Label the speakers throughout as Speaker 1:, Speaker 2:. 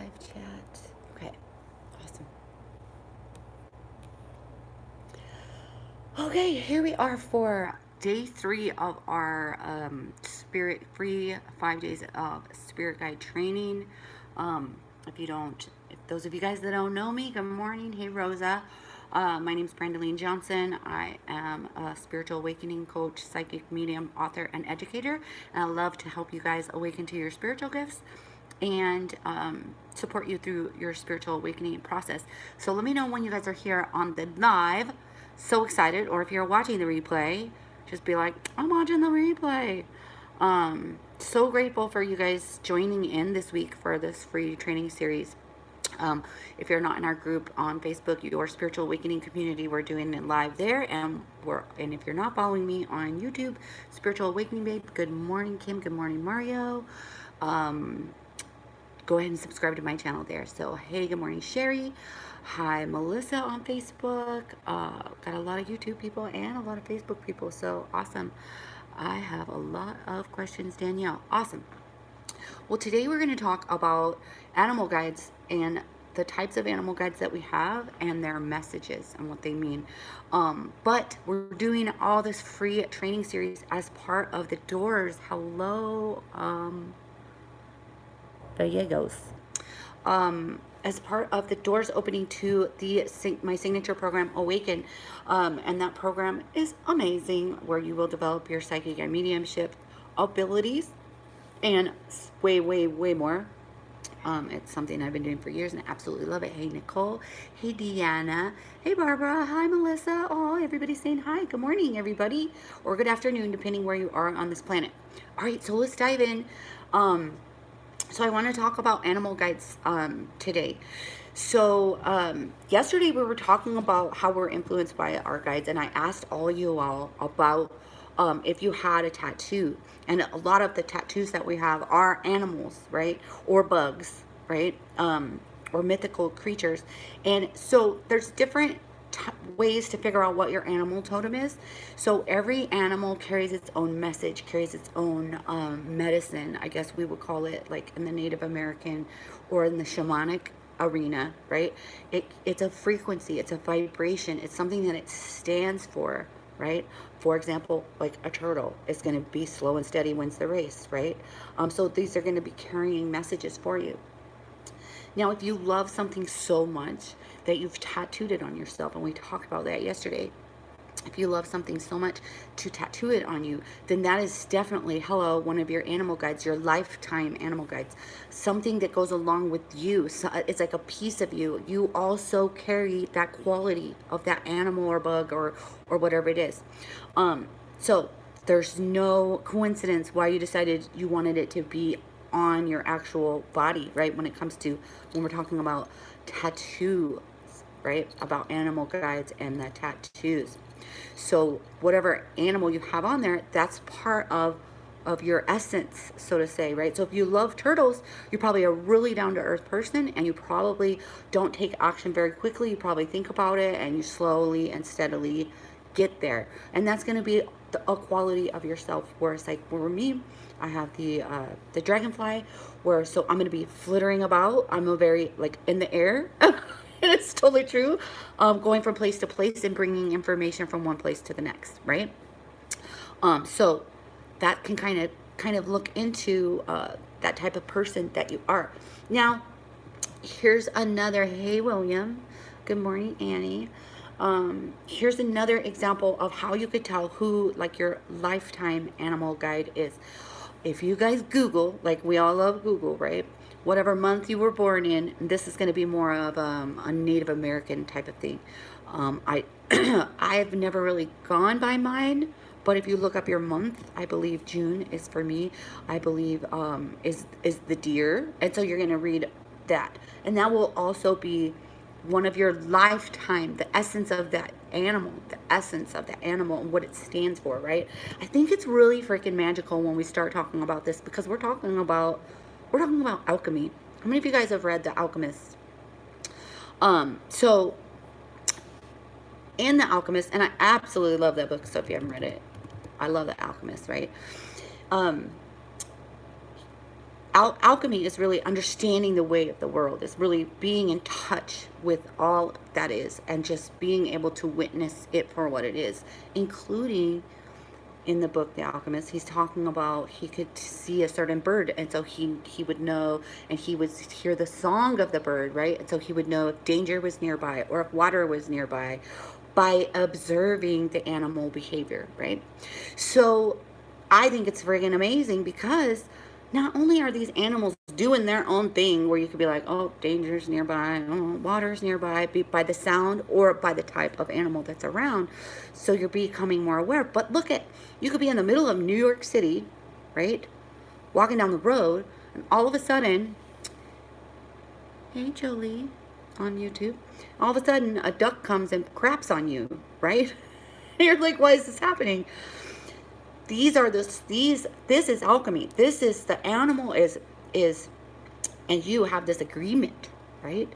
Speaker 1: live chat. Okay, awesome. Okay, here we are for day 3 of our spirit free 5 days of spirit guide training. If those of you guys that don't know me, good morning. Hey, Rosa. My name is Brandaline Johnson. I am a spiritual awakening coach, psychic medium, author, and educator. And I love to help you guys awaken to your spiritual gifts and support you through your spiritual awakening process. So let me know when you guys are here on the live. So excited. Or if you're watching the replay, just be like, I'm watching the replay. So grateful for you guys joining in this week for this free training series. If you're not in our group on Facebook, your spiritual awakening community, we're doing it live there, and if you're not following me on YouTube, Spiritual Awakening Babe. Good morning, Kim. Good morning, Mario. Go ahead and subscribe to my channel there. So, hey, good morning, Sherry. Hi, Melissa on Facebook. Got a lot of YouTube people and a lot of Facebook people. So awesome. I have a lot of questions, Danielle. Awesome. Well, today we're going to talk about animal guides and the types of animal guides that we have and their messages and what they mean. But we're doing all this free training series as part of the Doors. Hello, Gallegos. As part of the doors opening to my signature program, Awaken. And that program is amazing, where you will develop your psychic and mediumship abilities and way, way, way more. It's something I've been doing for years and I absolutely love it. Hey, Nicole. Hey, Deanna. Hey, Barbara. Hi, Melissa. Oh, everybody's saying hi. Good morning, everybody. Or good afternoon, depending where you are on this planet. All right, so let's dive in. So I want to talk about animal guides today. So yesterday we were talking about how we're influenced by our guides, and I asked all you all about if you had a tattoo. And a lot of the tattoos that we have are animals, right? Or bugs, right? Or mythical creatures. And so there's different ways to figure out what your animal totem is. So every animal carries its own message, carries its own medicine, I guess we would call it, like in the Native American or in the shamanic arena, right? It's a frequency, it's a vibration, it's something that it stands for, right? For example, like a turtle is going to be slow and steady wins the race, right? So these are going to be carrying messages for you. Now, if you love something so much that you've tattooed it on yourself, and we talked about that yesterday, if you love something so much to tattoo it on you, then that is definitely, hello, one of your animal guides, your lifetime animal guides, something that goes along with you. So it's like a piece of you. You also carry that quality of that animal or bug or whatever it is. So there's no coincidence why you decided you wanted it to be on your actual body, right? When we're talking about tattoos, right? About animal guides and the tattoos. So whatever animal you have on there, that's part of your essence, so to say, right? So if you love turtles, you're probably a really down to earth person, and you probably don't take action very quickly. You probably think about it and you slowly and steadily get there. And that's going to be a quality of yourself. Whereas like for me, I have the dragonfly, where so I'm going to be flittering about. I'm a very like in the air. It's totally true. Going from place to place and bringing information from one place to the next, right? So that can kind of look into that type of person that you are. Now, here's another. Hey, William. Good morning, Annie. Here's another example of how you could tell who like your lifetime animal guide is. If you guys Google, like we all love Google, right? Whatever month you were born in, this is going to be more of a Native American type of thing. I I've never really gone by mine, but if you look up your month, I believe June is for me. I believe is the deer, and so you're going to read that, and that will also be one of your lifetime, the essence of that animal, and what it stands for, right? I think it's really freaking magical when we start talking about this, because we're talking about alchemy. How many of you guys have read The Alchemist? So in The Alchemist, and I absolutely love that book, so if you haven't read it, I love The Alchemist, right? alchemy is really understanding the way of the world. It's really being in touch with all that is and just being able to witness it for what it is, including in the book The Alchemist. He's talking about he could see a certain bird, and so he would know, and he would hear the song of the bird, right? And so he would know if danger was nearby or if water was nearby by observing the animal behavior, right? So I think it's friggin' amazing because not only are these animals doing their own thing where you could be like, oh, danger's nearby, oh, water's nearby, by the sound or by the type of animal that's around. So you're becoming more aware. But look at, you could be in the middle of New York City, right? Walking down the road, and all of a sudden, hey, Jolie, on YouTube, all of a sudden a duck comes and craps on you, right? You're like, why is this happening? This is alchemy. This is, the animal is, and you have this agreement, right?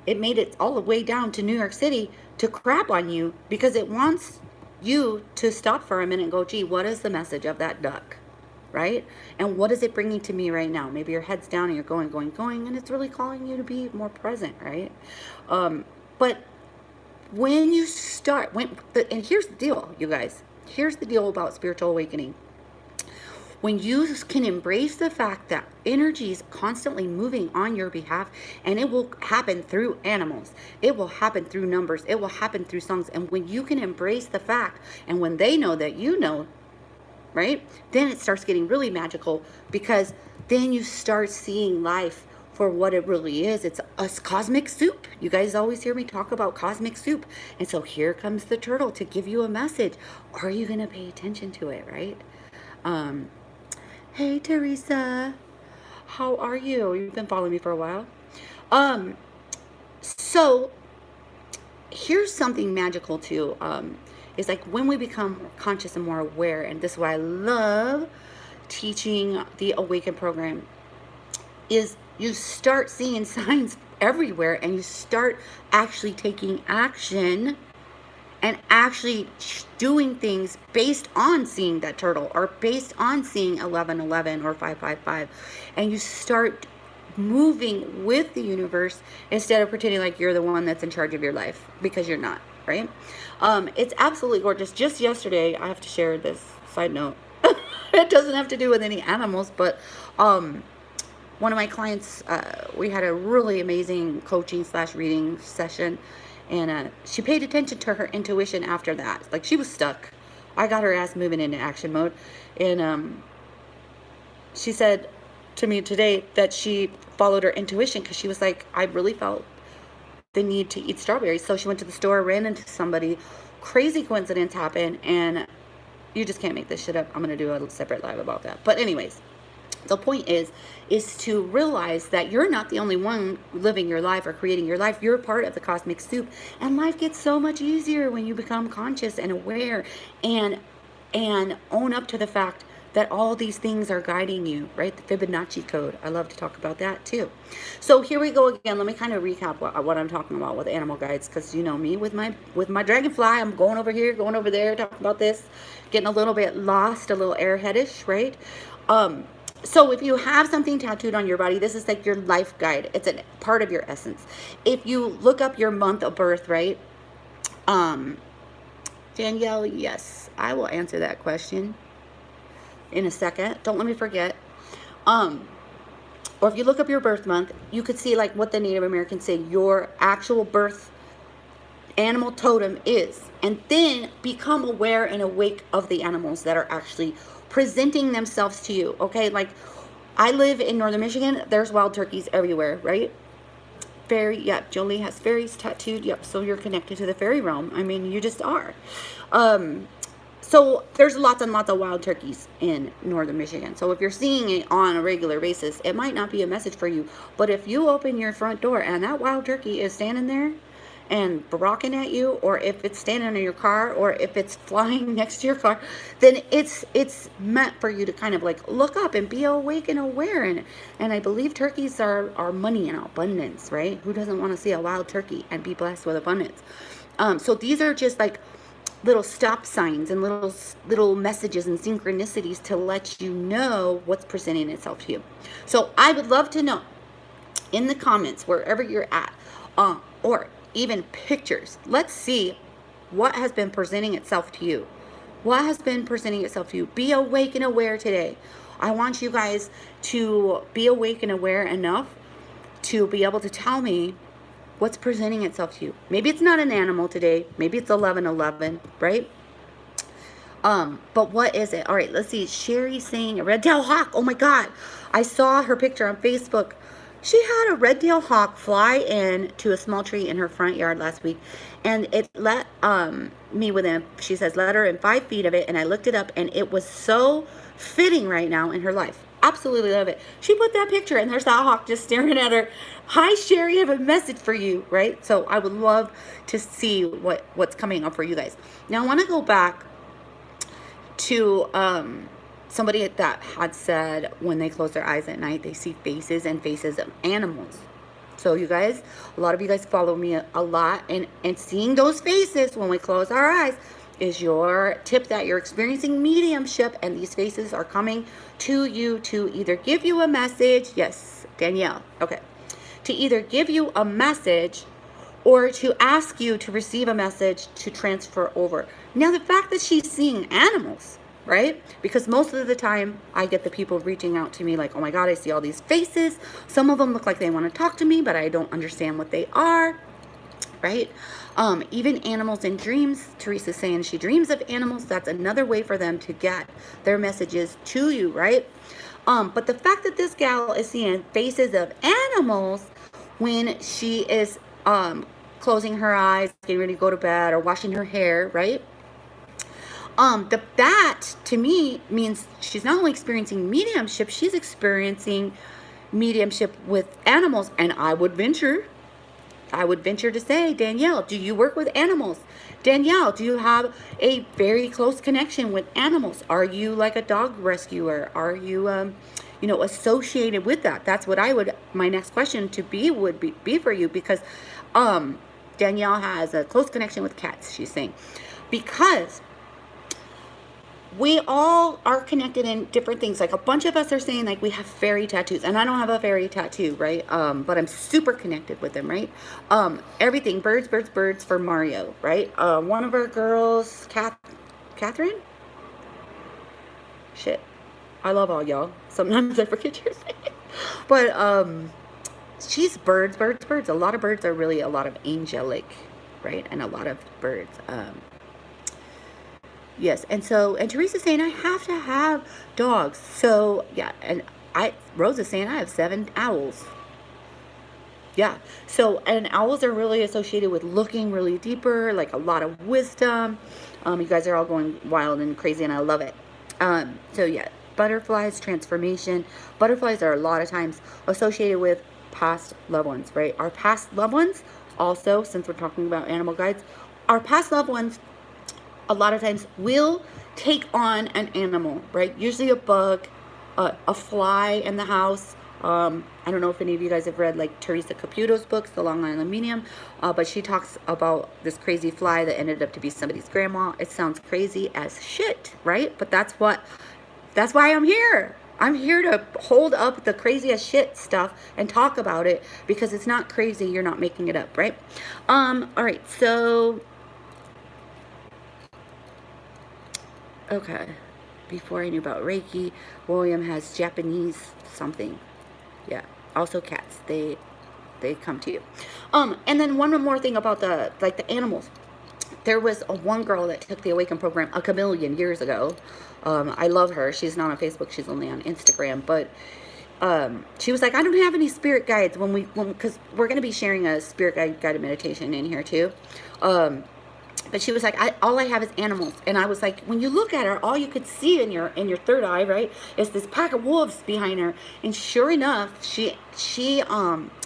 Speaker 1: It made it all the way down to New York City to crap on you because it wants you to stop for a minute and go, gee, what is the message of that duck, right? And what is it bringing to me right now? Maybe your head's down and you're going, and it's really calling you to be more present, right? But when you start, and here's the deal, you guys. Here's the deal about spiritual awakening. When you can embrace the fact that energy is constantly moving on your behalf, and it will happen through animals, it will happen through numbers, it will happen through songs, and when you can embrace the fact, and when they know that you know, right, then it starts getting really magical, because then you start seeing life for what it really is. It's a cosmic soup. You guys always hear me talk about cosmic soup. And so here comes the turtle to give you a message. Are you going to pay attention to it, right? Hey, Teresa. How are you? You've been following me for a while. So here's something magical too. It's like when we become conscious and more aware, and this is why I love teaching the Awaken program, is you start seeing signs everywhere, and you start actually taking action and actually doing things based on seeing that turtle, or based on seeing 1111 or 555, and you start moving with the universe instead of pretending like you're the one that's in charge of your life, because you're not, right? It's absolutely gorgeous. Just yesterday, I have to share this side note. It doesn't have to do with any animals, but one of my clients, we had a really amazing coaching / reading session, and she paid attention to her intuition after that. Like, she was stuck. I got her ass moving into action mode, and she said to me today that she followed her intuition because she was like, I really felt the need to eat strawberries. So she went to the store, ran into somebody, crazy coincidence happened, and you just can't make this shit up. I'm going to do a separate live about that. But anyways, the point is to realize that you're not the only one living your life or creating your life. You're part of the cosmic soup, and life gets so much easier when you become conscious and aware and own up to the fact that all these things are guiding you, right? The Fibonacci code. I love to talk about that too. So here we go again. Let me kind of recap what I'm talking about with animal guides, because you know me with my dragonfly. I'm going over here, going over there, talking about this, getting a little bit lost, a little airheadish, right? So if you have something tattooed on your body, this is like your life guide. It's a part of your essence. If you look up your month of birth, right? Danielle, yes, I will answer that question in a second. Don't let me forget. Or if you look up your birth month, you could see like what the Native Americans say your actual birth animal totem is, and then become aware and awake of the animals that are actually presenting themselves to you. Okay, like I live in northern Michigan. There's wild turkeys everywhere, right? Fairy, yep. Jolie has fairies tattooed. Yep. So you're connected to the fairy realm. I mean, you just are. So there's lots and lots of wild turkeys in northern Michigan. So if you're seeing it on a regular basis, it might not be a message for you. But if you open your front door and that wild turkey is standing there and barocking at you, or if it's standing in your car, or if it's flying next to your car, then it's meant for you to kind of like look up and be awake and aware. And I believe turkeys are money and abundance, right? Who doesn't want to see a wild turkey and be blessed with abundance? So these are just like little stop signs and little messages and synchronicities to let you know what's presenting itself to you. So I would love to know in the comments, wherever you're at, or even pictures. Let's see what has been presenting itself to you. What has been presenting itself to you? Be awake and aware today. I want you guys to be awake and aware enough to be able to tell me what's presenting itself to you. Maybe it's not an animal today. Maybe it's 11:11, right? But what is it? All right, let's see. Sherry saying a red-tailed hawk. Oh my God. I saw her picture on Facebook. She had a red-tailed hawk fly in to a small tree in her front yard last week, and it let me within, she says, let her in 5 feet of it, and I looked it up, and it was so fitting right now in her life. Absolutely love it. She put that picture, and there's that hawk just staring at her. Hi, Sherry, I have a message for you, right? So I would love to see what's coming up for you guys. Now I want to go back to somebody that had said when they close their eyes at night, they see faces and faces of animals. So you guys, a lot of you guys follow me a lot, and seeing those faces when we close our eyes is your tip that you're experiencing mediumship, and these faces are coming to you to either give you a message. Yes, Danielle. Okay. To either give you a message or to ask you to receive a message to transfer over. Now, the fact that she's seeing animals, right? Because most of the time I get the people reaching out to me like, oh my God, I see all these faces. Some of them look like they want to talk to me, but I don't understand what they are, right? Even animals in dreams. Teresa's saying she dreams of animals. That's another way for them to get their messages to you, right? But the fact that this gal is seeing faces of animals when she is closing her eyes, getting ready to go to bed, or washing her hair, right? That to me means she's not only experiencing mediumship, she's experiencing mediumship with animals. And I would venture to say, Danielle, do you work with animals? Danielle, do you have a very close connection with animals? Are you like a dog rescuer? Are you, associated with that? That's what my next question to be would be for you, because Danielle has a close connection with cats, she's saying. Because we all are connected in different things. Like a bunch of us are saying like we have fairy tattoos, and I don't have a fairy tattoo, right? But I'm super connected with them, right? Everything, birds for Mario, right? One of our girls, Catherine? Shit. I love all y'all. Sometimes I forget your name. But she's birds. A lot of birds are really a lot of angelic, right? And a lot of birds. Yes, and Teresa's saying I have to have dogs. So yeah, and Rosa's saying I have 7 owls. Yeah, so and owls are really associated with looking really deeper, like a lot of wisdom. You guys are all going wild and crazy, and I love it. So yeah, butterflies, transformation. Butterflies are a lot of times associated with past loved ones, right? Our past loved ones also, since we're talking about animal guides, our past loved ones a lot of times will take on an animal, right? Usually a bug, a fly in the house. I don't know if any of you guys have read like Teresa Caputo's books, The Long Island Medium, but she talks about this crazy fly that ended up to be somebody's grandma. It sounds crazy as shit, right? But that's why I'm here. I'm here to hold up the crazy as shit stuff and talk about it, because it's not crazy. You're not making it up, right? All right, so okay, before I knew about Reiki, William has Japanese something. Yeah, also cats. They come to you. And then one more thing about the animals. There was one girl that took the Awaken program a chameleon years ago. I love her. She's not on Facebook. She's only on Instagram. But she was like, I don't have any spirit guides because we're going to be sharing a spirit guided meditation in here too. But she was like, all I have is animals. And I was like, when you look at her, all you could see in your third eye, right, is this pack of wolves behind her. And sure enough, she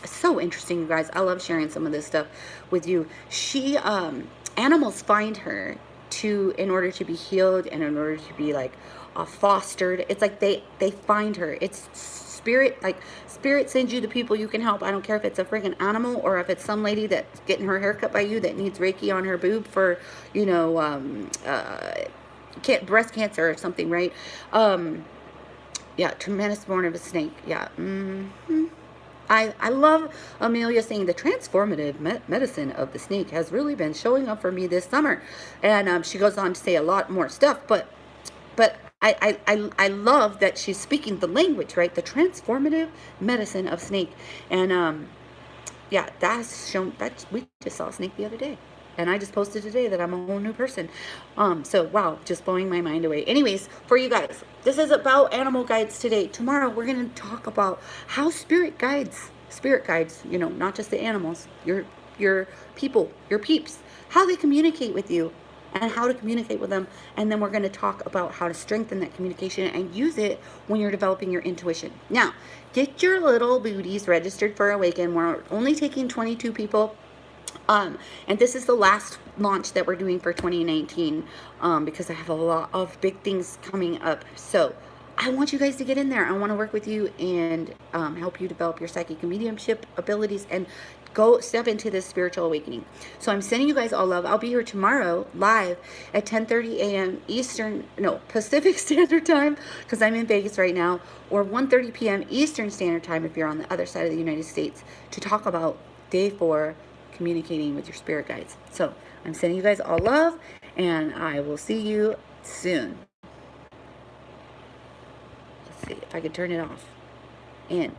Speaker 1: so interesting, you guys. I love sharing some of this stuff with you. She animals find her in order to be healed and in order to be like fostered. It's like they find her. It's spirit sends you the people you can help. I don't care if it's a freaking animal or if it's some lady that's getting her hair cut by you that needs Reiki on her boob for, you know, breast cancer or something, right? Yeah, tremendous born of a snake. Yeah. I love Amelia saying the transformative medicine of the snake has really been showing up for me this summer. And she goes on to say a lot more stuff, but I love that she's speaking the language, right? The transformative medicine of snake. And yeah, that's shown, that we just saw a snake the other day. And I just posted today that I'm a whole new person. So wow, just blowing my mind away. Anyways, for you guys, this is about animal guides today. Tomorrow we're gonna talk about how spirit guides, you know, not just the animals, your people, your peeps, how they communicate with you and how to communicate with them. And then we're going to talk about how to strengthen that communication and use it when you're developing your intuition. Now, get your little booties registered for Awaken. We're only taking 22 people. And this is the last launch that we're doing for 2019, because I have a lot of big things coming up. So I want you guys to get in there. I want to work with you and help you develop your psychic and mediumship abilities and go step into this spiritual awakening. So I'm sending you guys all love. I'll be here tomorrow live at 10:30 a.m. Pacific Standard Time, because I'm in Vegas right now, or 1:30 p.m. Eastern Standard Time if you're on the other side of the United States, to talk about day 4, communicating with your spirit guides. So I'm sending you guys all love, and I will see you soon. Let's see if I can turn it off. And